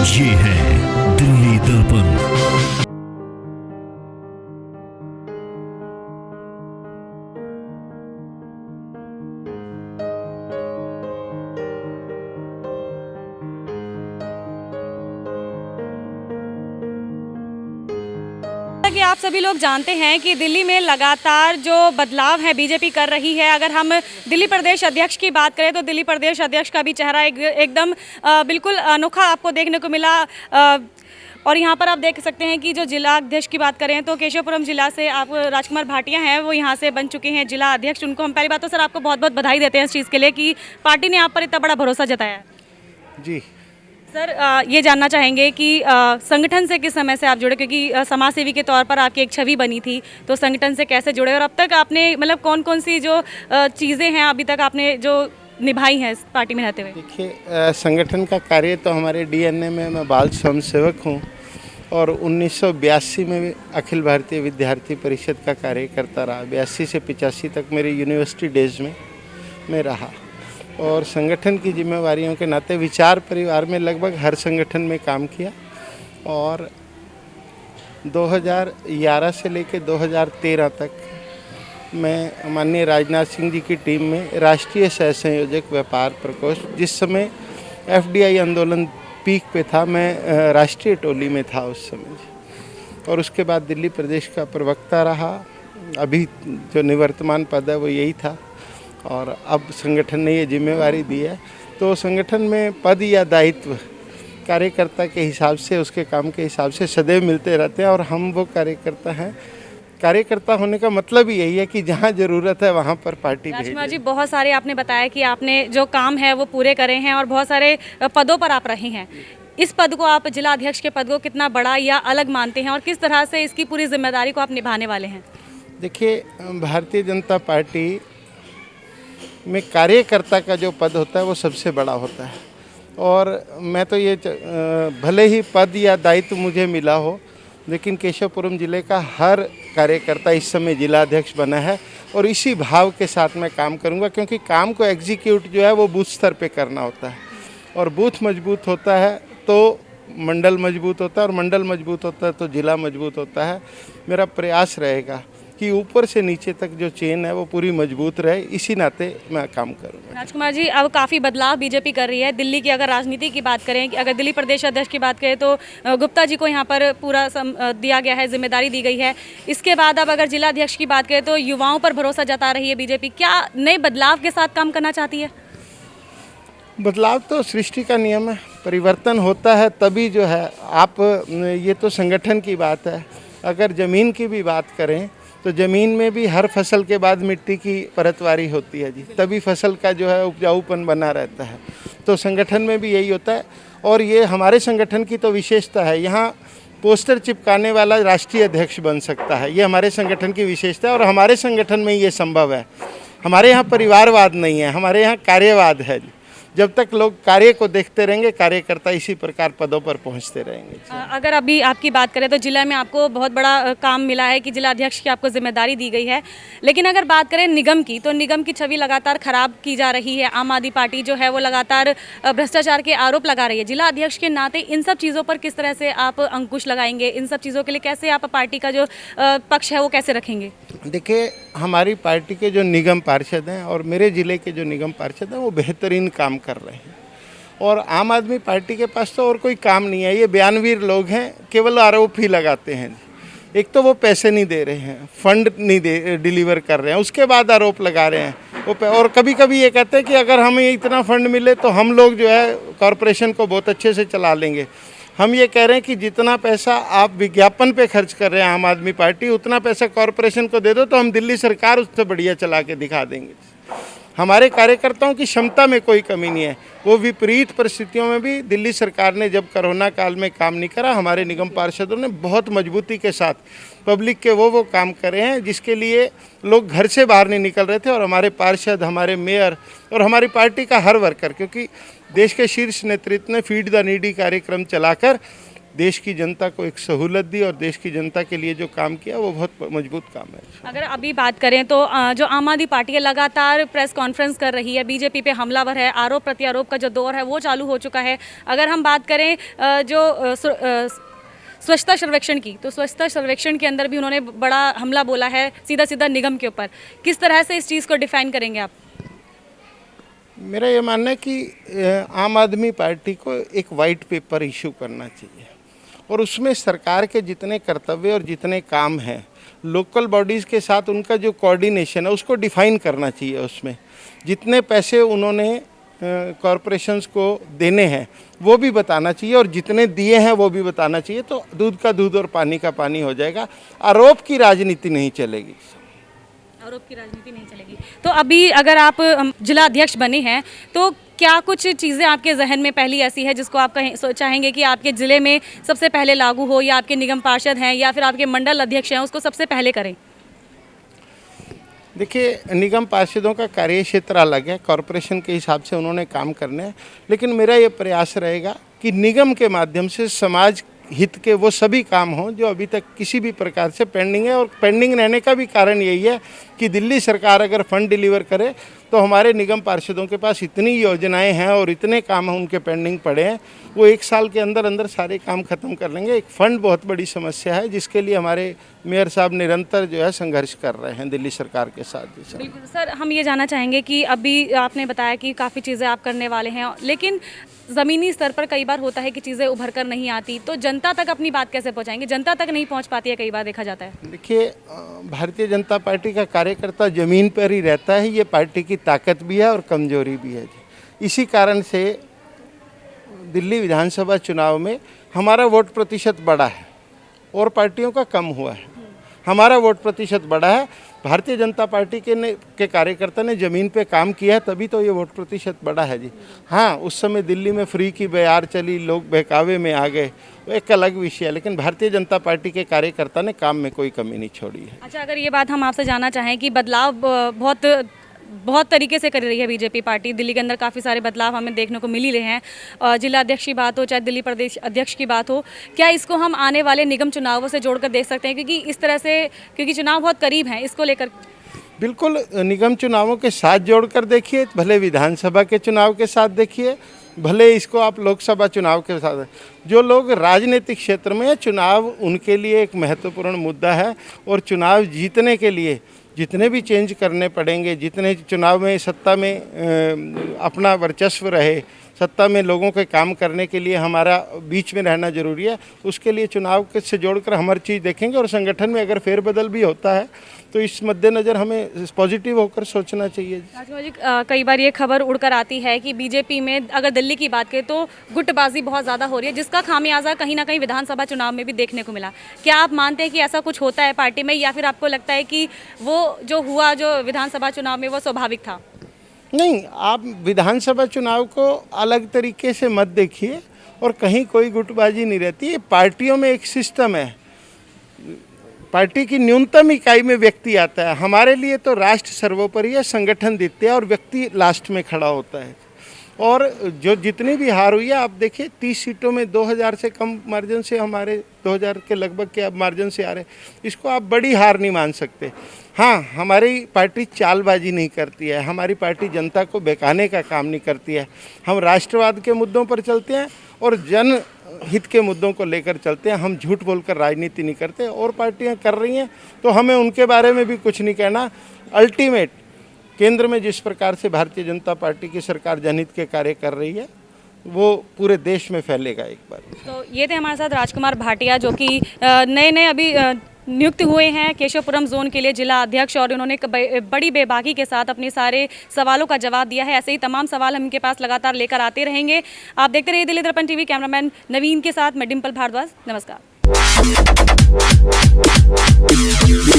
ये है दिल्ली दर्पण। कि आप सभी लोग जानते हैं कि दिल्ली में लगातार जो बदलाव है बीजेपी कर रही है। अगर हम दिल्ली प्रदेश अध्यक्ष की बात करें तो दिल्ली प्रदेश अध्यक्ष का भी चेहरा एकदम बिल्कुल अनोखा आपको देखने को मिला। और यहाँ पर आप देख सकते हैं कि जो जिला अध्यक्ष की बात करें तो केशवपुरम जिला से आप राजकुमार भाटिया हैं, वो यहाँ से बन चुके हैं जिला अध्यक्ष। उनको हम पहली बात तो सर आपको बहुत बहुत बधाई देते हैं इस चीज़ के लिए कि पार्टी ने आप पर इतना बड़ा भरोसा जताया है। जी सर ये जानना चाहेंगे कि संगठन से किस समय से आप जुड़े, क्योंकि समाज सेवी के तौर पर आपकी एक छवि बनी थी, तो संगठन से कैसे जुड़े और अब तक आपने मतलब कौन कौन सी जो चीज़ें हैं अभी तक आपने जो निभाई हैं इस पार्टी में रहते हुए? देखिए, संगठन का कार्य तो हमारे डीएनए में, मैं बाल स्वयं सेवक हूँ और 1982 में अखिल भारतीय विद्यार्थी परिषद का कार्य करता रहा। 82 से 85 तक मेरे यूनिवर्सिटी डेज में रहा और संगठन की जिम्मेवारियों के नाते विचार परिवार में लगभग हर संगठन में काम किया और 2011 से लेकर 2013 तक मैं माननीय राजनाथ सिंह जी की टीम में राष्ट्रीय सह संयोजक व्यापार प्रकोष्ठ, जिस समय एफडीआई आंदोलन पीक पे था, मैं राष्ट्रीय टोली में था उस समय और उसके बाद दिल्ली प्रदेश का प्रवक्ता रहा। अभी जो निवर्तमान पद है वो यही था और अब संगठन ने ये जिम्मेवारी दी है, तो संगठन में पद या दायित्व कार्यकर्ता के हिसाब से, उसके काम के हिसाब से सदैव मिलते रहते हैं और हम वो कार्यकर्ता हैं। कार्यकर्ता होने का मतलब ही यही है कि जहाँ ज़रूरत है वहाँ पर पार्टी भेजे। राजकुमार जी, बहुत सारे आपने बताया कि आपने जो काम है वो पूरे करे हैं और बहुत सारे पदों पर आप रहे हैं। इस पद को आप जिला अध्यक्ष के पद को कितना बड़ा या अलग मानते हैं और किस तरह से इसकी पूरी जिम्मेदारी को आप निभाने वाले हैं? देखिए, भारतीय जनता पार्टी में कार्यकर्ता का जो पद होता है वो सबसे बड़ा होता है और मैं तो ये भले ही पद या दायित्व मुझे मिला हो, लेकिन केशवपुरम जिले का हर कार्यकर्ता इस समय जिलाध्यक्ष बना है और इसी भाव के साथ मैं काम करूंगा, क्योंकि काम को एग्जीक्यूट जो है वो बूथ स्तर पे करना होता है और बूथ मजबूत होता है तो मंडल मजबूत होता है और मंडल मजबूत होता है तो जिला मजबूत होता है। मेरा प्रयास रहेगा कि ऊपर से नीचे तक जो चेन है वो पूरी मजबूत रहे, इसी नाते मैं काम करूँगा। राजकुमार जी, अब काफ़ी बदलाव बीजेपी कर रही है दिल्ली की। अगर राजनीति की बात करें, कि अगर दिल्ली प्रदेश अध्यक्ष की बात करें तो गुप्ता जी को यहाँ पर पूरा दिया गया है, जिम्मेदारी दी गई है। इसके बाद अब अगर जिला अध्यक्ष की बात करें तो युवाओं पर भरोसा जता रही है बीजेपी। क्या नए बदलाव के साथ काम करना चाहती है? बदलाव तो सृष्टि का नियम है, परिवर्तन होता है तभी जो है आप, ये तो संगठन की बात है। अगर ज़मीन की भी बात करें तो ज़मीन में भी हर फसल के बाद मिट्टी की परतवारी होती है जी, तभी फसल का जो है उपजाऊपन बना रहता है। तो संगठन में भी यही होता है और ये हमारे संगठन की तो विशेषता है। यहाँ पोस्टर चिपकाने वाला राष्ट्रीय अध्यक्ष बन सकता है, ये हमारे संगठन की विशेषता है और हमारे संगठन में ये संभव है। हमारे यहाँ परिवारवाद नहीं है, हमारे यहाँ कार्यवाद है। जब तक लोग कार्य को देखते रहेंगे, कार्यकर्ता इसी प्रकार पदों पर पहुंचते रहेंगे। अगर अभी आपकी बात करें तो जिला में आपको बहुत बड़ा काम मिला है कि जिला अध्यक्ष की आपको जिम्मेदारी दी गई है, लेकिन अगर बात करें निगम की तो निगम की छवि लगातार खराब की जा रही है। आम आदमी पार्टी जो है वो लगातार भ्रष्टाचार के आरोप लगा रही है। जिला अध्यक्ष के नाते इन सब चीज़ों पर किस तरह से आप अंकुश लगाएंगे? इन सब चीज़ों के लिए कैसे आप पार्टी का जो पक्ष है वो कैसे रखेंगे? देखिए, हमारी पार्टी के जो निगम पार्षद हैं और मेरे ज़िले के जो निगम पार्षद हैं वो बेहतरीन काम कर रहे हैं और आम आदमी पार्टी के पास तो और कोई काम नहीं है। ये बयानवीर लोग हैं, केवल आरोप ही लगाते हैं। एक तो वो पैसे नहीं दे रहे हैं, फंड नहीं डिलीवर कर रहे हैं, उसके बाद आरोप लगा रहे हैं और कभी कभी ये कहते हैं कि अगर हमें इतना फंड मिले तो हम लोग जो है कॉरपोरेशन को बहुत अच्छे से चला लेंगे। हम ये कह रहे हैं कि जितना पैसा आप विज्ञापन पे खर्च कर रहे हैं आम आदमी पार्टी, उतना पैसा कॉरपोरेशन को दे दो तो हम दिल्ली सरकार उससे बढ़िया चला के दिखा देंगे। हमारे कार्यकर्ताओं की क्षमता में कोई कमी नहीं है। वो विपरीत परिस्थितियों में भी दिल्ली सरकार ने जब कोरोना काल में काम नहीं करा, हमारे निगम पार्षदों ने बहुत मजबूती के साथ पब्लिक के वो काम करे हैं जिसके लिए लोग घर से बाहर नहीं निकल रहे थे और हमारे पार्षद, हमारे मेयर और हमारी पार्टी का हर वर्कर, क्योंकि देश के शीर्ष नेतृत्व ने फीड द नीडी कार्यक्रम चलाकर देश की जनता को एक सहूलत दी और देश की जनता के लिए जो काम किया वो बहुत मजबूत काम है। अगर अभी बात करें तो जो आम आदमी पार्टी है लगातार प्रेस कॉन्फ्रेंस कर रही है, बीजेपी पे हमलावर है, आरोप प्रत्यारोप का जो दौर है वो चालू हो चुका है। अगर हम बात करें स्वच्छता सर्वेक्षण की, तो स्वच्छता सर्वेक्षण के अंदर भी उन्होंने बड़ा हमला बोला है सीधा सीधा निगम के ऊपर। किस तरह से इस चीज़ को डिफाइन करेंगे आप? मेरा ये मानना है कि आम आदमी पार्टी को एक वाइट पेपर इशू करना चाहिए और उसमें सरकार के जितने कर्तव्य और जितने काम हैं, लोकल बॉडीज़ के साथ उनका जो कोऑर्डिनेशन है उसको डिफाइन करना चाहिए। उसमें जितने पैसे उन्होंने कॉरपोरेशंस को देने हैं वो भी बताना चाहिए और जितने दिए हैं वो भी बताना चाहिए, तो दूध का दूध और पानी का पानी हो जाएगा। आरोप की राजनीति नहीं चलेगी। आरोप की राजनीति नहीं चलेगी। तो अभी अगर आप जिला अध्यक्ष बने हैं तो क्या कुछ चीज़ें आपके जहन में पहली ऐसी है जिसको आप चाहेंगे कि आपके ज़िले में सबसे पहले लागू हो, या आपके निगम पार्षद हैं या फिर आपके मंडल अध्यक्ष हैं उसको सबसे पहले करें? देखिए, निगम पार्षदों का कार्य क्षेत्र अलग है, कॉरपोरेशन के हिसाब से उन्होंने काम करने हैं, लेकिन मेरा ये प्रयास रहेगा कि निगम के माध्यम से समाज हित के वो सभी काम हों जो अभी तक किसी भी प्रकार से पेंडिंग है। और पेंडिंग रहने का भी कारण यही है कि दिल्ली सरकार अगर फंड डिलीवर करे तो हमारे निगम पार्षदों के पास इतनी योजनाएं हैं और इतने काम उनके पेंडिंग पड़े हैं, वो एक साल के अंदर अंदर सारे काम खत्म कर लेंगे। एक फ़ंड बहुत बड़ी समस्या है जिसके लिए हमारे मेयर साहब निरंतर जो है संघर्ष कर रहे हैं दिल्ली सरकार के साथ। बिल्कुल सर, हम ये जानना चाहेंगे कि अभी आपने बताया कि काफ़ी चीज़ें आप करने वाले हैं, लेकिन ज़मीनी स्तर पर कई बार होता है कि चीज़ें उभर कर नहीं आती, तो जनता तक अपनी बात कैसे पहुंचाएंगे? जनता तक नहीं पहुंच पाती है, कई बार देखा जाता है। देखिए, भारतीय जनता पार्टी का कार्यकर्ता ज़मीन पर ही रहता है, ये पार्टी की ताकत भी है और कमजोरी भी है। इसी कारण से दिल्ली विधानसभा चुनाव में हमारा वोट प्रतिशत बढ़ा है और पार्टियों का कम हुआ है। हमारा वोट प्रतिशत बढ़ा है, भारतीय जनता पार्टी के कार्यकर्ता ने ज़मीन पे काम किया है, तभी तो ये वोट प्रतिशत बढ़ा है जी। हाँ, उस समय दिल्ली में फ्री की बयार चली, लोग बहकावे में आ गए, वो एक अलग विषय है, लेकिन भारतीय जनता पार्टी के कार्यकर्ता ने काम में कोई कमी नहीं छोड़ी है। अच्छा, अगर ये बात हम आपसे जानना चाहें कि बदलाव बहुत तरीके से कर रही है बीजेपी पार्टी, दिल्ली के अंदर काफ़ी सारे बदलाव हमें देखने को मिल ही रहे हैं, जिला अध्यक्ष की बात हो चाहे दिल्ली प्रदेश अध्यक्ष की बात हो, क्या इसको हम आने वाले निगम चुनावों से जोड़कर देख सकते हैं? क्योंकि इस तरह से, क्योंकि चुनाव बहुत करीब हैं, इसको लेकर बिल्कुल निगम चुनावों के साथ जोड़कर देखिए, भले विधानसभा के चुनाव के साथ देखिए, भले इसको आप लोकसभा चुनाव के साथ। जो लोग राजनीतिक क्षेत्र में है, चुनाव उनके लिए एक महत्वपूर्ण मुद्दा है और चुनाव जीतने के लिए जितने भी चेंज करने पड़ेंगे, जितने चुनाव में सत्ता में अपना वर्चस्व रहे, सत्ता में लोगों के काम करने के लिए हमारा बीच में रहना जरूरी है, उसके लिए चुनाव से जोड़कर हम हर चीज़ देखेंगे। और संगठन में अगर फेरबदल भी होता है तो इस मद्देनज़र हमें पॉजिटिव होकर सोचना चाहिए। राजकुमार जी, कई बार ये खबर उड़कर आती है कि बीजेपी में अगर दिल्ली की बात करें तो गुटबाजी बहुत ज़्यादा हो रही है, जिसका खामियाजा कहीं ना कहीं विधानसभा चुनाव में भी देखने को मिला। क्या आप मानते हैं कि ऐसा कुछ होता है पार्टी में, या फिर आपको लगता है कि वो जो हुआ जो विधानसभा चुनाव में वो स्वाभाविक था? नहीं, आप विधानसभा चुनाव को अलग तरीके से मत देखिए और कहीं कोई गुटबाजी नहीं रहती है। पार्टियों में एक सिस्टम है, पार्टी की न्यूनतम इकाई में व्यक्ति आता है। हमारे लिए तो राष्ट्र सर्वोपरि है, संगठन द्वितीय और व्यक्ति लास्ट में खड़ा होता है। और जो जितनी भी हार हुई है, आप देखिए 30 सीटों में 2000 से कम मार्जिन से, हमारे 2000 के लगभग के अब मार्जिन से आ रहे, इसको आप बड़ी हार नहीं मान सकते। हाँ, हमारी पार्टी चालबाजी नहीं करती है, हमारी पार्टी जनता को बहकाने का काम नहीं करती है। हम राष्ट्रवाद के मुद्दों पर चलते हैं और जन हित के मुद्दों को लेकर चलते हैं। हम झूठ बोलकर राजनीति नहीं करते, और पार्टियां कर रही हैं तो हमें उनके बारे में भी कुछ नहीं कहना। अल्टीमेट केंद्र में जिस प्रकार से भारतीय जनता पार्टी की सरकार जनहित के कार्य कर रही है वो पूरे देश में फैलेगा एक बार। तो ये थे हमारे साथ राजकुमार भाटिया, जो कि नए अभी नियुक्त हुए हैं केशवपुरम जोन के लिए जिला अध्यक्ष, और उन्होंने बड़ी बेबाकी के साथ अपने सारे सवालों का जवाब दिया है। ऐसे ही तमाम सवाल हम इनके पास लगातार लेकर आते रहेंगे। आप देखते रहिए दिल्ली दर्पण टीवी। कैमरामैन नवीन के साथ मैं डिम्पल भारद्वाज, नमस्कार।